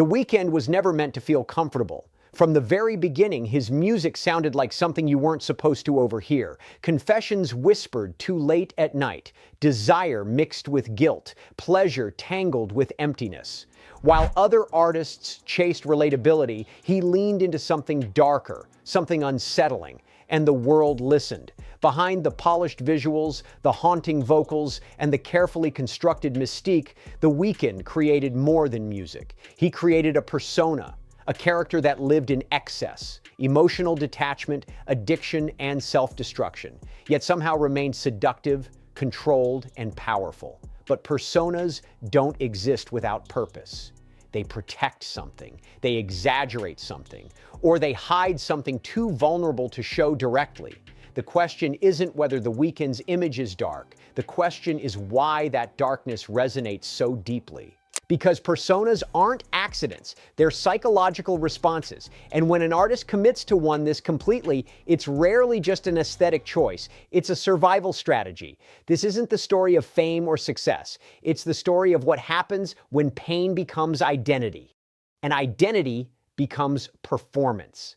The Weeknd was never meant to feel comfortable. From the very beginning, his music sounded like something you weren't supposed to overhear. Confessions whispered too late at night, desire mixed with guilt, pleasure tangled with emptiness. While other artists chased relatability, he leaned into something darker, something unsettling, and the world listened. Behind the polished visuals, the haunting vocals, and the carefully constructed mystique, The Weeknd created more than music. He created a persona, a character that lived in excess, emotional detachment, addiction, and self-destruction, yet somehow remained seductive, controlled, and powerful. But personas don't exist without purpose. They protect something, they exaggerate something, or they hide something too vulnerable to show directly. The question isn't whether The Weeknd's image is dark. The question is why that darkness resonates so deeply. Because personas aren't accidents, they're psychological responses. And when an artist commits to one this completely, it's rarely just an aesthetic choice. It's a survival strategy. This isn't the story of fame or success. It's the story of what happens when pain becomes identity. And identity becomes performance.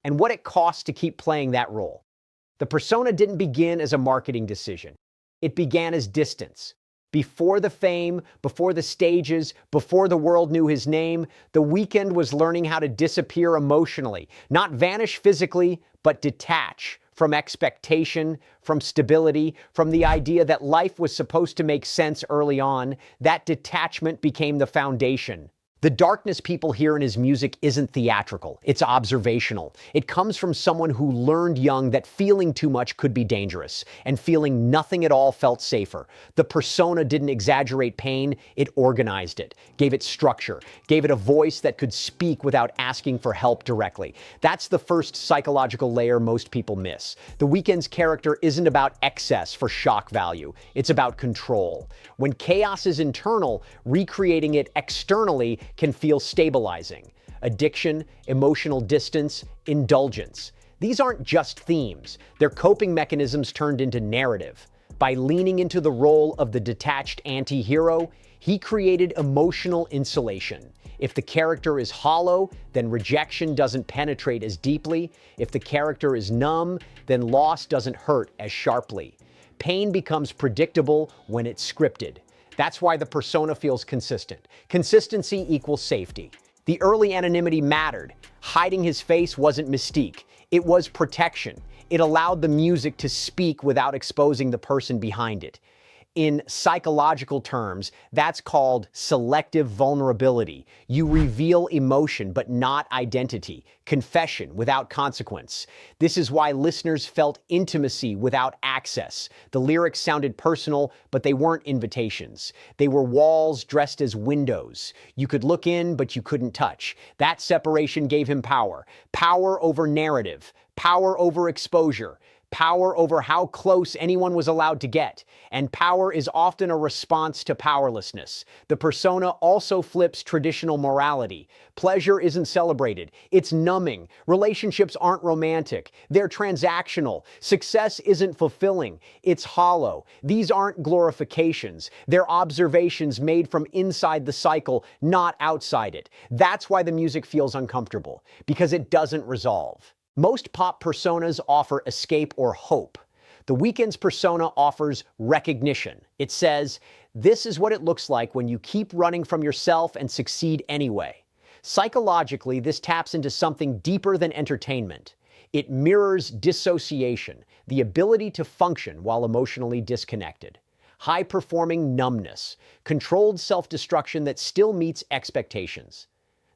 And what it costs to keep playing that role. The persona didn't begin as a marketing decision. It began as distance. Before the fame, before the stages, before the world knew his name, The Weeknd was learning how to disappear emotionally, not vanish physically, but detach from expectation, from stability, from the idea that life was supposed to make sense early on. That detachment became the foundation. The darkness people hear in his music isn't theatrical, it's observational. It comes from someone who learned young that feeling too much could be dangerous, and feeling nothing at all felt safer. The persona didn't exaggerate pain, it organized it, gave it structure, gave it a voice that could speak without asking for help directly. That's the first psychological layer most people miss. The Weeknd's character isn't about excess for shock value, it's about control. When chaos is internal, recreating it externally can feel stabilizing. Addiction, emotional distance, indulgence. These aren't just themes, they're coping mechanisms turned into narrative. By leaning into the role of the detached anti-hero, he created emotional insulation. If the character is hollow, then rejection doesn't penetrate as deeply. If the character is numb, then loss doesn't hurt as sharply. Pain becomes predictable when it's scripted. That's why the persona feels consistent. Consistency equals safety. The early anonymity mattered. Hiding his face wasn't mystique. It was protection. It allowed the music to speak without exposing the person behind it. In psychological terms, that's called selective vulnerability. You reveal emotion, but not identity. Confession without consequence. This is why listeners felt intimacy without access. The lyrics sounded personal, but they weren't invitations. They were walls dressed as windows. You could look in, but you couldn't touch. That separation gave him power. Power over narrative. Power over exposure. Power over how close anyone was allowed to get. And power is often a response to powerlessness. The persona also flips traditional morality. Pleasure isn't celebrated. It's numbing. Relationships aren't romantic. They're transactional. Success isn't fulfilling. It's hollow. These aren't glorifications. They're observations made from inside the cycle, not outside it. That's why the music feels uncomfortable, because it doesn't resolve. Most pop personas offer escape or hope. The Weeknd's persona offers recognition. It says, this is what it looks like when you keep running from yourself and succeed anyway. Psychologically, this taps into something deeper than entertainment. It mirrors dissociation, the ability to function while emotionally disconnected. High-performing numbness, controlled self-destruction that still meets expectations.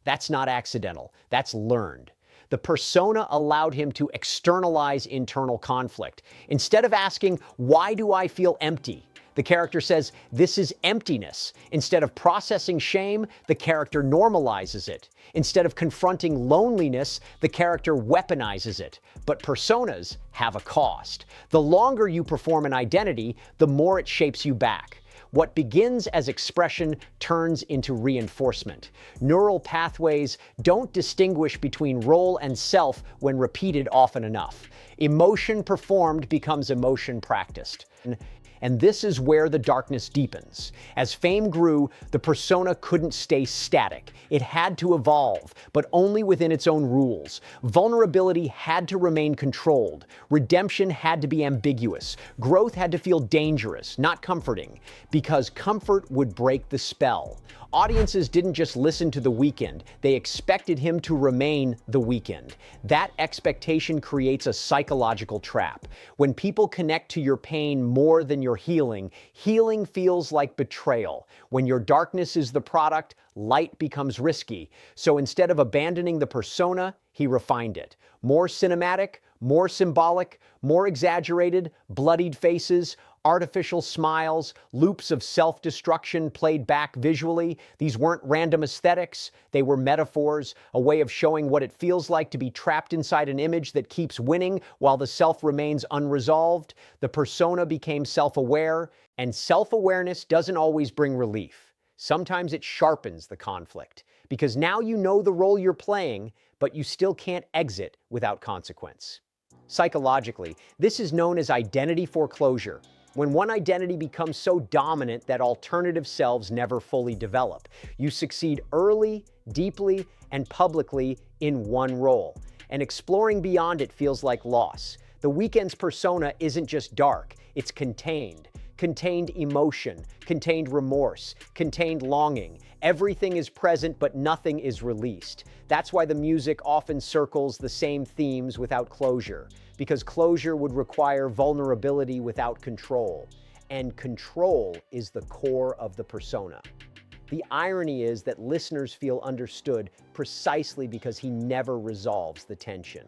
That's not accidental, that's learned. The persona allowed him to externalize internal conflict. Instead of asking, why do I feel empty? The character says, this is emptiness. Instead of processing shame, the character normalizes it. Instead of confronting loneliness, the character weaponizes it. But personas have a cost. The longer you perform an identity, the more it shapes you back. What begins as expression turns into reinforcement. Neural pathways don't distinguish between role and self when repeated often enough. Emotion performed becomes emotion practiced. And this is where the darkness deepens. As fame grew, the persona couldn't stay static. It had to evolve, but only within its own rules. Vulnerability had to remain controlled. Redemption had to be ambiguous. Growth had to feel dangerous, not comforting, because comfort would break the spell. Audiences didn't just listen to The Weeknd, they expected him to remain The Weeknd. That expectation creates a psychological trap. When people connect to your pain more than your healing, healing feels like betrayal. When your darkness is the product, light becomes risky. So instead of abandoning the persona, he refined it. More cinematic, more symbolic, more exaggerated, bloodied faces, artificial smiles, loops of self-destruction played back visually. These weren't random aesthetics, they were metaphors, a way of showing what it feels like to be trapped inside an image that keeps winning while the self remains unresolved. The persona became self-aware, and self-awareness doesn't always bring relief. Sometimes it sharpens the conflict, because now you know the role you're playing, but you still can't exit without consequence. Psychologically, this is known as identity foreclosure. When one identity becomes so dominant that alternative selves never fully develop, you succeed early, deeply, and publicly in one role. And exploring beyond it feels like loss. The Weeknd's persona isn't just dark, it's contained. Contained emotion, contained remorse, contained longing. Everything is present, but nothing is released. That's why the music often circles the same themes without closure, because closure would require vulnerability without control. And control is the core of the persona. The irony is that listeners feel understood precisely because he never resolves the tension.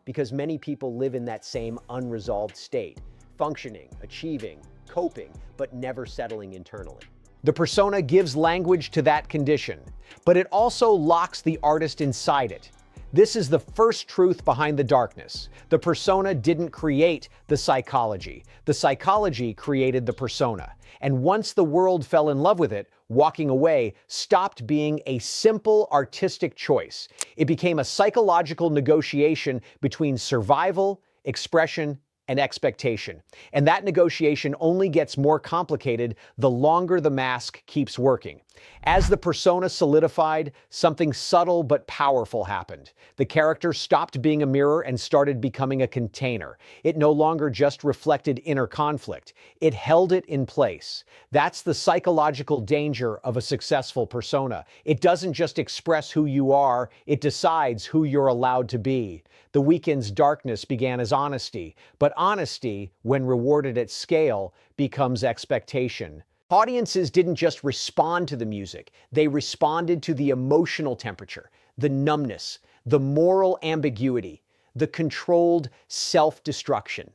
Because many people live in that same unresolved state, functioning, achieving, coping, but never settling internally. The persona gives language to that condition, but it also locks the artist inside it. This is the first truth behind the darkness. The persona didn't create the psychology. The psychology created the persona. And once the world fell in love with it, walking away stopped being a simple artistic choice. It became a psychological negotiation between survival, expression, and expectation. And that negotiation only gets more complicated the longer the mask keeps working. As the persona solidified, something subtle but powerful happened. The character stopped being a mirror and started becoming a container. It no longer just reflected inner conflict, it held it in place. That's the psychological danger of a successful persona. It doesn't just express who you are, it decides who you're allowed to be. The Weeknd's darkness began as honesty, but honesty, when rewarded at scale, becomes expectation. Audiences didn't just respond to the music, they responded to the emotional temperature, the numbness, the moral ambiguity, the controlled self-destruction.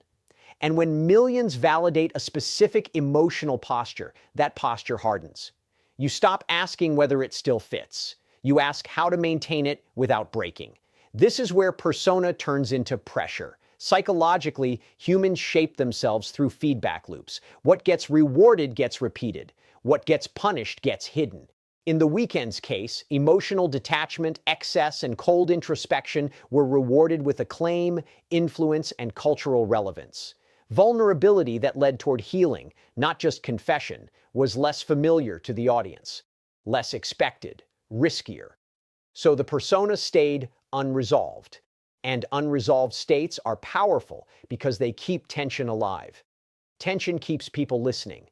And when millions validate a specific emotional posture, that posture hardens. You stop asking whether it still fits. You ask how to maintain it without breaking. This is where persona turns into pressure. Psychologically, humans shape themselves through feedback loops. What gets rewarded gets repeated. What gets punished gets hidden. In The Weeknd's case, emotional detachment, excess, and cold introspection were rewarded with acclaim, influence, and cultural relevance. Vulnerability that led toward healing, not just confession, was less familiar to the audience, less expected, riskier. So the persona stayed unresolved. And unresolved states are powerful because they keep tension alive. Tension keeps people listening.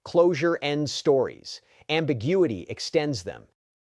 Closure ends stories. Ambiguity extends them.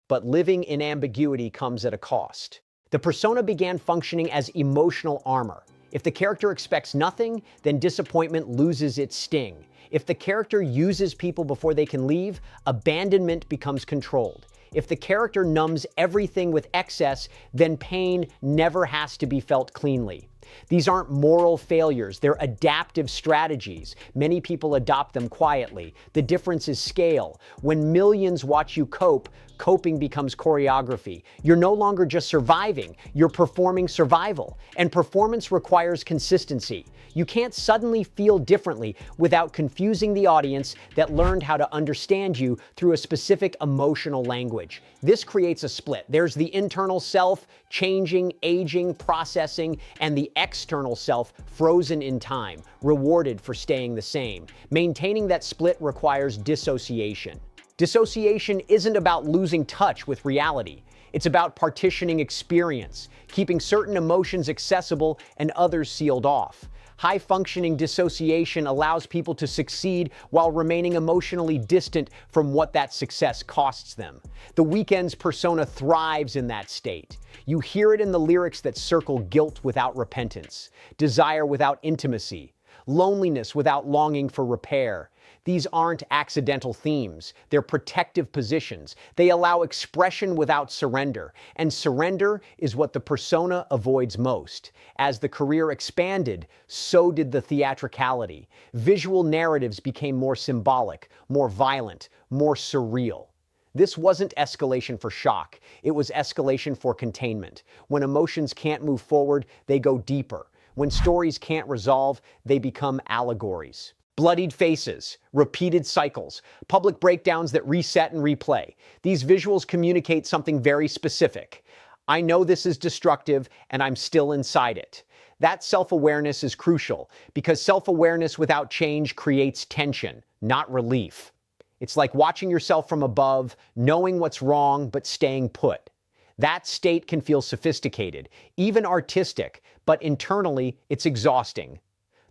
But living in ambiguity comes at a cost. The persona began functioning as emotional armor. If the character expects nothing, then disappointment loses its sting. If the character uses people before they can leave, abandonment becomes controlled. If the character numbs everything with excess, then pain never has to be felt cleanly. These aren't moral failures, they're adaptive strategies. Many people adopt them quietly. The difference is scale. When millions watch you cope, coping becomes choreography. You're no longer just surviving, you're performing survival. And performance requires consistency. You can't suddenly feel differently without confusing the audience that learned how to understand you through a specific emotional language. This creates a split. There's the internal self, changing, aging, processing, and the external self, frozen in time, rewarded for staying the same. Maintaining that split requires dissociation. Dissociation isn't about losing touch with reality. It's about partitioning experience, keeping certain emotions accessible and others sealed off. High-functioning dissociation allows people to succeed while remaining emotionally distant from what that success costs them. The Weeknd's persona thrives in that state. You hear it in the lyrics that circle guilt without repentance, desire without intimacy, loneliness without longing for repair. These aren't accidental themes. They're protective positions. They allow expression without surrender. And surrender is what the persona avoids most. As the career expanded, so did the theatricality. Visual narratives became more symbolic, more violent, more surreal. This wasn't escalation for shock. It was escalation for containment. When emotions can't move forward, they go deeper. When stories can't resolve, they become allegories. Bloodied faces, repeated cycles, public breakdowns that reset and replay. These visuals communicate something very specific. I know this is destructive, and I'm still inside it. That self-awareness is crucial, because self-awareness without change creates tension, not relief. It's like watching yourself from above, knowing what's wrong, but staying put. That state can feel sophisticated, even artistic, but internally, it's exhausting.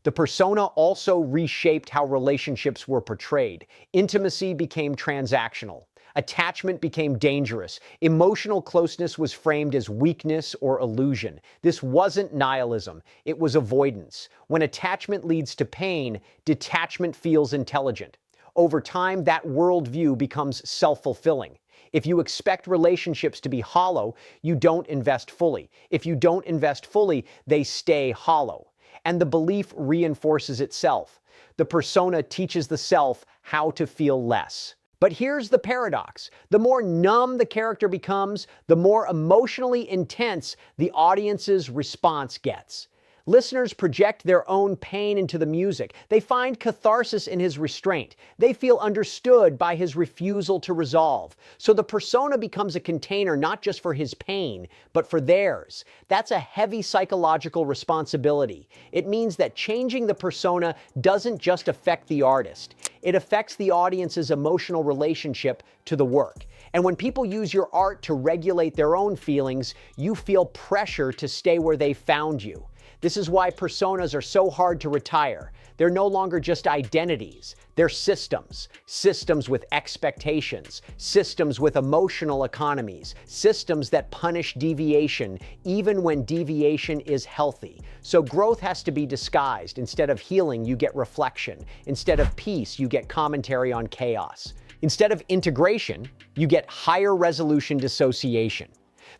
The persona also reshaped how relationships were portrayed. Intimacy became transactional. Attachment became dangerous. Emotional closeness was framed as weakness or illusion. This wasn't nihilism, it was avoidance. When attachment leads to pain, detachment feels intelligent. Over time, that worldview becomes self-fulfilling. If you expect relationships to be hollow, you don't invest fully. If you don't invest fully, they stay hollow. And the belief reinforces itself. The persona teaches the self how to feel less. But here's the paradox. The more numb the character becomes, the more emotionally intense the audience's response gets. Listeners project their own pain into the music. They find catharsis in his restraint. They feel understood by his refusal to resolve. So the persona becomes a container not just for his pain, but for theirs. That's a heavy psychological responsibility. It means that changing the persona doesn't just affect the artist. It affects the audience's emotional relationship to the work. And when people use your art to regulate their own feelings, you feel pressure to stay where they found you. This is why personas are so hard to retire. They're no longer just identities. They're systems. Systems with expectations. Systems with emotional economies. Systems that punish deviation, even when deviation is healthy. So growth has to be disguised. Instead of healing, you get reflection. Instead of peace, you get commentary on chaos. Instead of integration, you get higher resolution dissociation.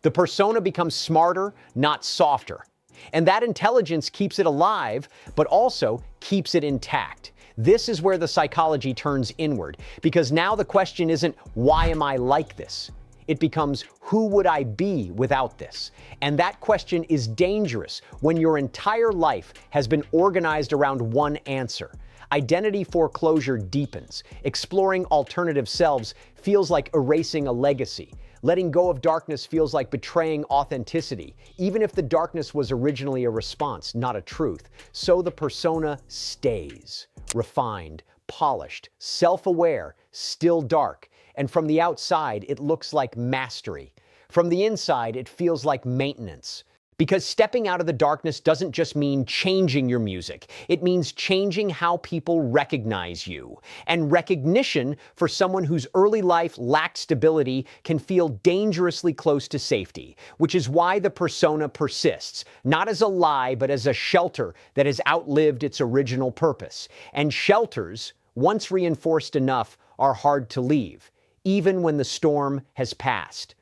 The persona becomes smarter, not softer. And that intelligence keeps it alive, but also keeps it intact. This is where the psychology turns inward, because now the question isn't, why am I like this? It becomes, who would I be without this? And that question is dangerous when your entire life has been organized around one answer. Identity foreclosure deepens. Exploring alternative selves feels like erasing a legacy. Letting go of darkness feels like betraying authenticity, even if the darkness was originally a response, not a truth. So the persona stays, refined, polished, self-aware, still dark. And from the outside, it looks like mastery. From the inside, it feels like maintenance. Because stepping out of the darkness doesn't just mean changing your music. It means changing how people recognize you. And recognition for someone whose early life lacked stability can feel dangerously close to safety, which is why the persona persists, not as a lie, but as a shelter that has outlived its original purpose. And shelters, once reinforced enough, are hard to leave, even when the storm has passed.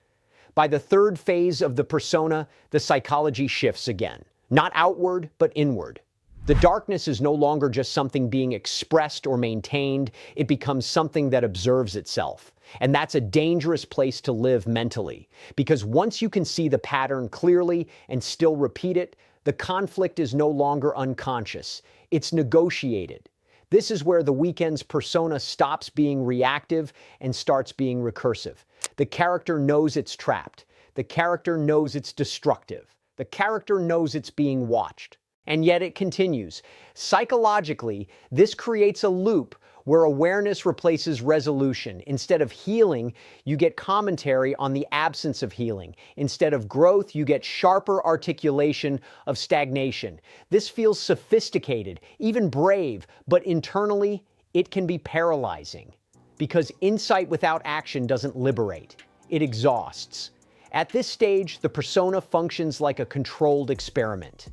By the third phase of the persona, the psychology shifts again. Not outward, but inward. The darkness is no longer just something being expressed or maintained. It becomes something that observes itself. And that's a dangerous place to live mentally. Because once you can see the pattern clearly and still repeat it, The conflict is no longer unconscious. It's negotiated. This is where the Weeknd's persona stops being reactive and starts being recursive. The character knows it's trapped. The character knows it's destructive. The character knows it's being watched. And yet it continues. Psychologically, this creates a loop where awareness replaces resolution. Instead of healing, you get commentary on the absence of healing. Instead of growth, you get sharper articulation of stagnation. This feels sophisticated, even brave, but internally, it can be paralyzing. Because insight without action doesn't liberate. It exhausts. At this stage, the persona functions like a controlled experiment.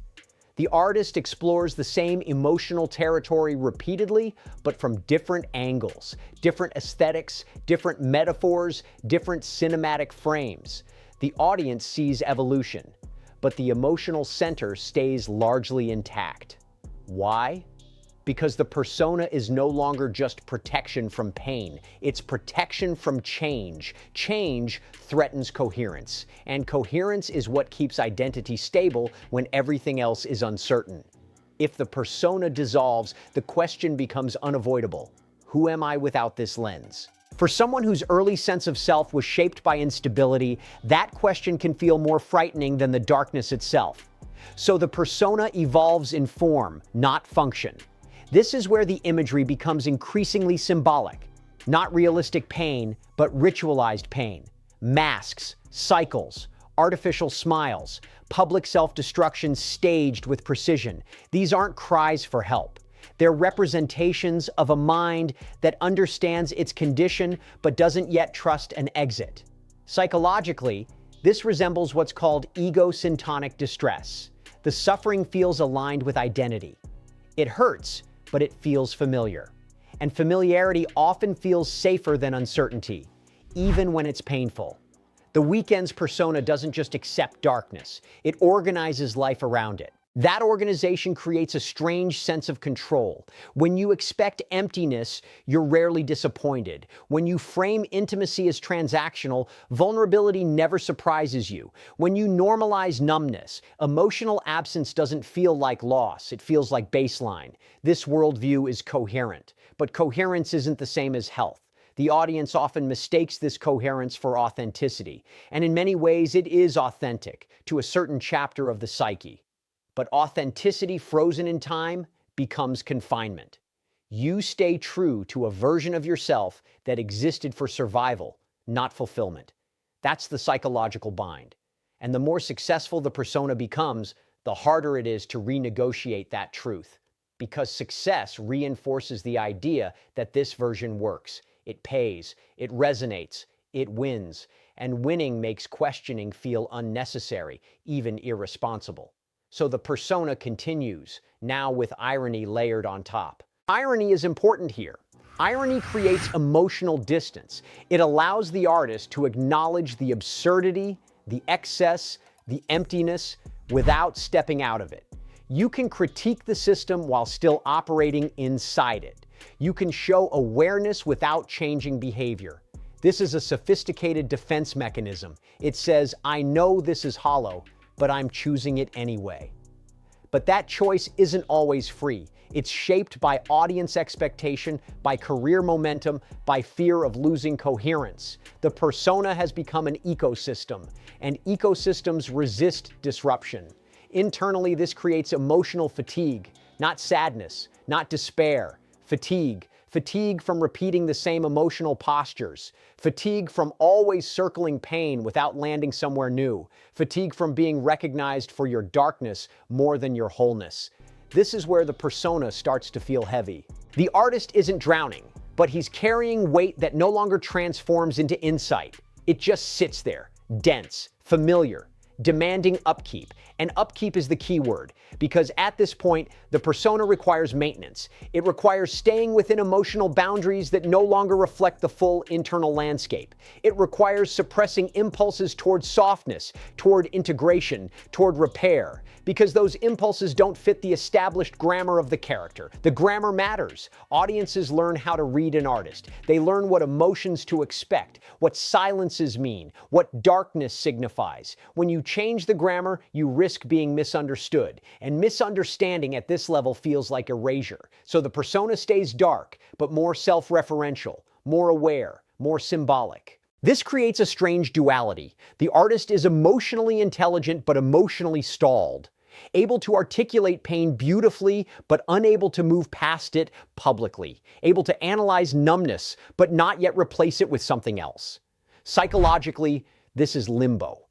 The artist explores the same emotional territory repeatedly, but from different angles, different aesthetics, different metaphors, different cinematic frames. The audience sees evolution, but the emotional center stays largely intact. Why? Because the persona is no longer just protection from pain, it's protection from change. Change threatens coherence, and coherence is what keeps identity stable when everything else is uncertain. If the persona dissolves, the question becomes unavoidable. Who am I without this lens? For someone whose early sense of self was shaped by instability, that question can feel more frightening than the darkness itself. So the persona evolves in form, not function. This is where the imagery becomes increasingly symbolic. Not realistic pain, but ritualized pain. Masks, cycles, artificial smiles, public self-destruction staged with precision. These aren't cries for help. They're representations of a mind that understands its condition but doesn't yet trust an exit. Psychologically, this resembles what's called ego-syntonic distress. The suffering feels aligned with identity. It hurts, but it feels familiar. And familiarity often feels safer than uncertainty, even when it's painful. The Weeknd's persona doesn't just accept darkness, it organizes life around it. That organization creates a strange sense of control. When you expect emptiness, you're rarely disappointed. When you frame intimacy as transactional, vulnerability never surprises you. When you normalize numbness, emotional absence doesn't feel like loss, it feels like baseline. This worldview is coherent, but coherence isn't the same as health. The audience often mistakes this coherence for authenticity, and in many ways it is authentic to a certain chapter of the psyche. But authenticity frozen in time becomes confinement. You stay true to a version of yourself that existed for survival, not fulfillment. That's the psychological bind. And the more successful the persona becomes, the harder it is to renegotiate that truth. Because success reinforces the idea that this version works. It pays, it resonates, it wins. And winning makes questioning feel unnecessary, even irresponsible. So the persona continues, now with irony layered on top. Irony is important here. Irony creates emotional distance. It allows the artist to acknowledge the absurdity, the excess, the emptiness, without stepping out of it. You can critique the system while still operating inside it. You can show awareness without changing behavior. This is a sophisticated defense mechanism. It says, I know this is hollow, but I'm choosing it anyway. But that choice isn't always free. It's shaped by audience expectation, by career momentum, by fear of losing coherence. The persona has become an ecosystem, and ecosystems resist disruption. Internally, this creates emotional fatigue, not sadness, not despair, fatigue. Fatigue from repeating the same emotional postures. Fatigue from always circling pain without landing somewhere new. Fatigue from being recognized for your darkness more than your wholeness. This is where the persona starts to feel heavy. The artist isn't drowning, but he's carrying weight that no longer transforms into insight. It just sits there, dense, familiar, demanding upkeep. And upkeep is the key word, because at this point, the persona requires maintenance. It requires staying within emotional boundaries that no longer reflect the full internal landscape. It requires suppressing impulses toward softness, toward integration, toward repair, because those impulses don't fit the established grammar of the character. The grammar matters. Audiences learn how to read an artist. They learn what emotions to expect, what silences mean, what darkness signifies. When you change the grammar, you risk being misunderstood. And misunderstanding at this level feels like erasure. So the persona stays dark, but more self-referential, more aware, more symbolic. This creates a strange duality. The artist is emotionally intelligent, but emotionally stalled. Able to articulate pain beautifully, but unable to move past it publicly. Able to analyze numbness, but not yet replace it with something else. Psychologically, this is limbo.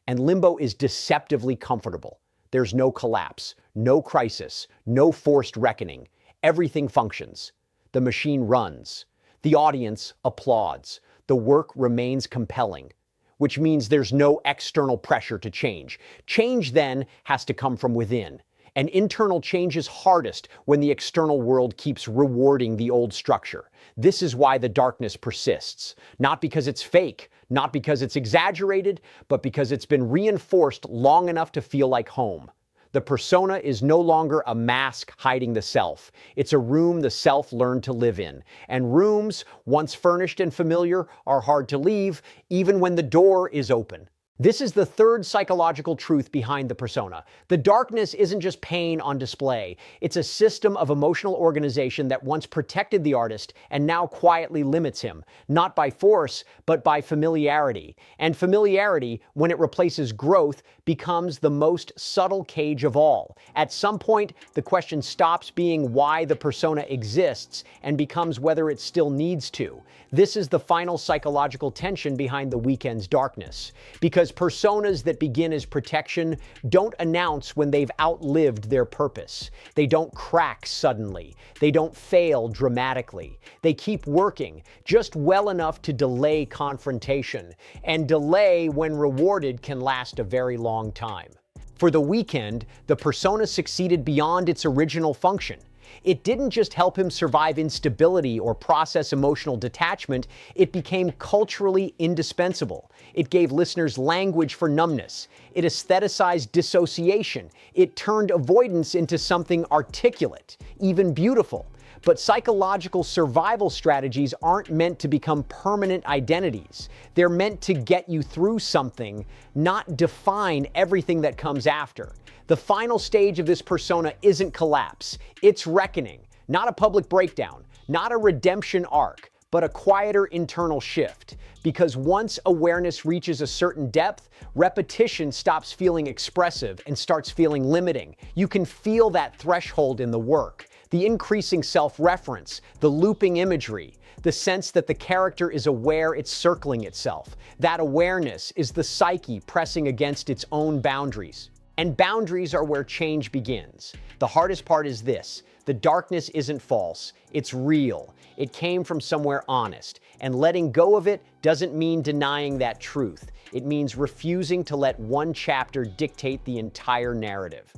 And limbo is deceptively comfortable. There's no collapse, no crisis, no forced reckoning. Everything functions. The machine runs. The audience applauds. The work remains compelling, which means there's no external pressure to change. Change then has to come from within. And internal change is hardest when the external world keeps rewarding the old structure. This is why the darkness persists. Not because it's fake, not because it's exaggerated, but because it's been reinforced long enough to feel like home. The persona is no longer a mask hiding the self. It's a room the self learned to live in. And rooms, once furnished and familiar, are hard to leave, even when the door is open. This is the third psychological truth behind the persona. The darkness isn't just pain on display. It's a system of emotional organization that once protected the artist and now quietly limits him, not by force, but by familiarity. And familiarity, when it replaces growth, becomes the most subtle cage of all. At some point, the question stops being why the persona exists and becomes whether it still needs to. This is the final psychological tension behind the Weeknd's darkness. Because personas that begin as protection don't announce when they've outlived their purpose. They don't crack suddenly. They don't fail dramatically. They keep working just well enough to delay confrontation. And delay, when rewarded, can last a very long time. For the Weeknd, the persona succeeded beyond its original function. It didn't just help him survive instability or process emotional detachment, it became culturally indispensable. It gave listeners language for numbness. It aestheticized dissociation. It turned avoidance into something articulate, even beautiful. But psychological survival strategies aren't meant to become permanent identities. They're meant to get you through something, not define everything that comes after. The final stage of this persona isn't collapse, it's reckoning. Not a public breakdown, not a redemption arc, but a quieter internal shift. Because once awareness reaches a certain depth, repetition stops feeling expressive and starts feeling limiting. You can feel that threshold in the work. The increasing self-reference, the looping imagery, the sense that the character is aware it's circling itself. That awareness is the psyche pressing against its own boundaries. And boundaries are where change begins. The hardest part is this: the darkness isn't false, it's real. It came from somewhere honest. And letting go of it doesn't mean denying that truth. It means refusing to let one chapter dictate the entire narrative.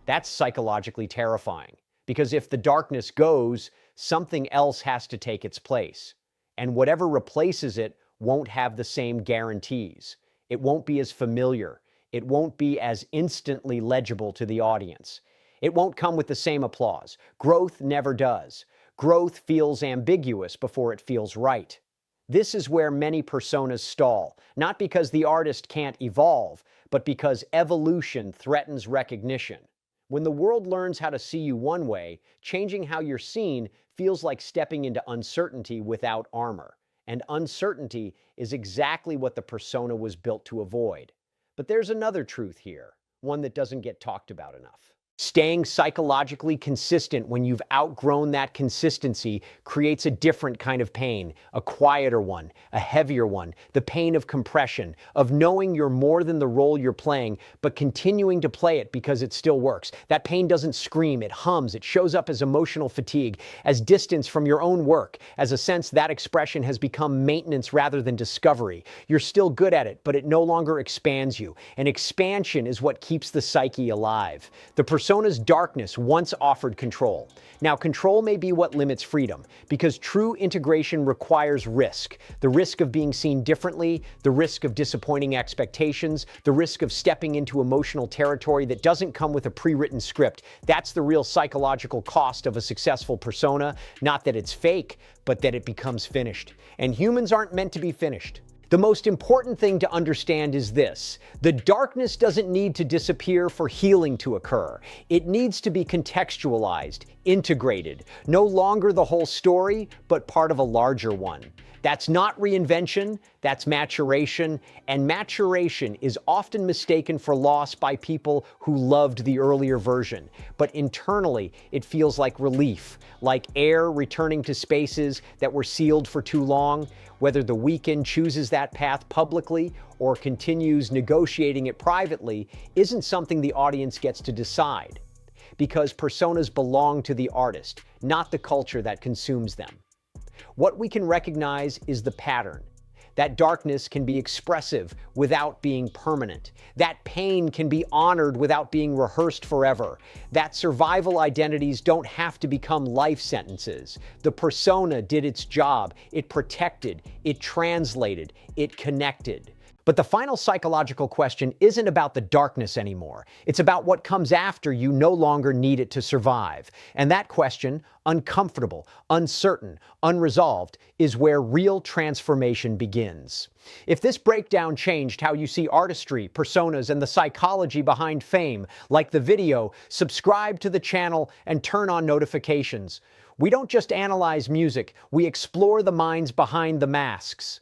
That's psychologically terrifying. Because if the darkness goes, something else has to take its place. And whatever replaces it won't have the same guarantees. It won't be as familiar. It won't be as instantly legible to the audience. It won't come with the same applause. Growth never does. Growth feels ambiguous before it feels right. This is where many personas stall, not because the artist can't evolve, but because evolution threatens recognition. When the world learns how to see you one way, changing how you're seen feels like stepping into uncertainty without armor. And uncertainty is exactly what the persona was built to avoid. But there's another truth here, one that doesn't get talked about enough. Staying psychologically consistent when you've outgrown that consistency creates a different kind of pain, a quieter one, a heavier one, the pain of compression, of knowing you're more than the role you're playing, but continuing to play it because it still works. That pain doesn't scream, it hums, it shows up as emotional fatigue, as distance from your own work, as a sense that expression has become maintenance rather than discovery. You're still good at it, but it no longer expands you. And expansion is what keeps the psyche alive. The persona's darkness once offered control. Now, control may be what limits freedom, because true integration requires risk. The risk of being seen differently, the risk of disappointing expectations, the risk of stepping into emotional territory that doesn't come with a pre-written script. That's the real psychological cost of a successful persona, not that it's fake, but that it becomes finished. And humans aren't meant to be finished. The most important thing to understand is this: the darkness doesn't need to disappear for healing to occur. It needs to be contextualized, integrated, no longer the whole story, but part of a larger one. That's not reinvention, that's maturation, and maturation is often mistaken for loss by people who loved the earlier version. But internally, it feels like relief, like air returning to spaces that were sealed for too long. Whether the Weeknd chooses that path publicly or continues negotiating it privately isn't something the audience gets to decide, because personas belong to the artist, not the culture that consumes them. What we can recognize is the pattern. That darkness can be expressive without being permanent. That pain can be honored without being rehearsed forever. That survival identities don't have to become life sentences. The persona did its job. It protected, it translated, it connected. But the final psychological question isn't about the darkness anymore. It's about what comes after you no longer need it to survive. And that question, uncomfortable, uncertain, unresolved, is where real transformation begins. If this breakdown changed how you see artistry, personas, and the psychology behind fame, like the video, subscribe to the channel and turn on notifications. We don't just analyze music, we explore the minds behind the masks.